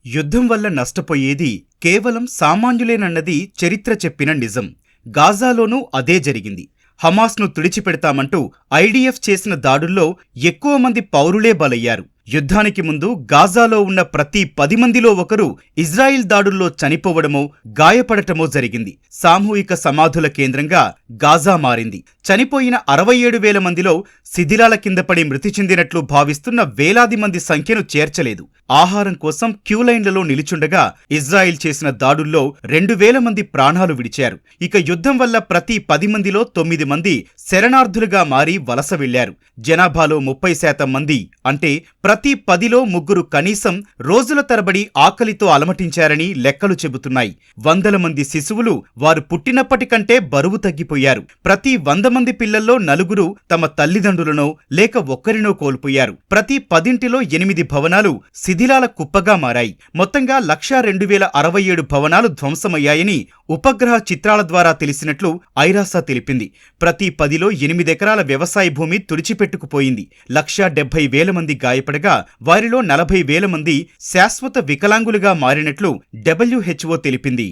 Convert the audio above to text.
యుద్ధం వల్ల నష్టపోయేది కేవలం సామాన్యులేనన్నది చరిత్ర చెప్పిన నిజం. గాజాలోనూ అదే జరిగింది. హమాస్ను తుడిచిపెడతామంటూ ఐడిఎఫ్ చేసిన దాడుల్లో ఎక్కువ మంది పౌరులే బలయ్యారు. యుద్ధానికి ముందు గాజాలో ఉన్న ప్రతి 10 మందిలో ఒకరు ఇజ్రాయిల్ దాడుల్లో చనిపోవడమో, గాయపడటమో జరిగింది. సామూహిక సమాధుల కేంద్రంగా గాజా మారింది. చనిపోయిన 67,000 మందిలో శిథిలాల కింద పడి మృతి చెందినట్లు భావిస్తున్న వేలాది మంది సంఖ్యను చేర్చలేదు. ఆహారం కోసం క్యూలైన్లలో నిలుచుండగా ఇజ్రాయిల్ చేసిన దాడుల్లో 2,000 మంది ప్రాణాలు విడిచారు. ఇక యుద్ధం వల్ల ప్రతి 10 మందిలో 9 మంది శరణార్థులుగా మారి వలస వెళ్లారు. జనాభాలో 30% మంది అంటే ప్రతి 10లో 3 కనీసం రోజుల తరబడి ఆకలితో అలమటించారని లెక్కలు చెబుతున్నాయి. 100 మంది శిశువులు వారు పుట్టినప్పటికంటే బరువు తగ్గిపోయారు. ప్రతి 100 మంది పిల్లల్లో 4 తమ తల్లిదండ్రులనో లేక ఒక్కరినో కోల్పోయారు. ప్రతి 10 8 భవనాలు శిథిలాల కుప్పగా మారాయి. మొత్తంగా 102,067 భవనాలు ధ్వంసమయ్యాయని ఉపగ్రహ చిత్రాల ద్వారా తెలిసినట్లు ఐరాసా తెలిపింది. ప్రతి 10లో 8 ఎకరాల వ్యవసాయ భూమి తుడిచిపెట్టుకుపోయింది. 170,000 మంది గాయపడగా వారిలో 40,000 మంది శాశ్వత వికలాంగులుగా మారినట్లు WHO తెలిపింది.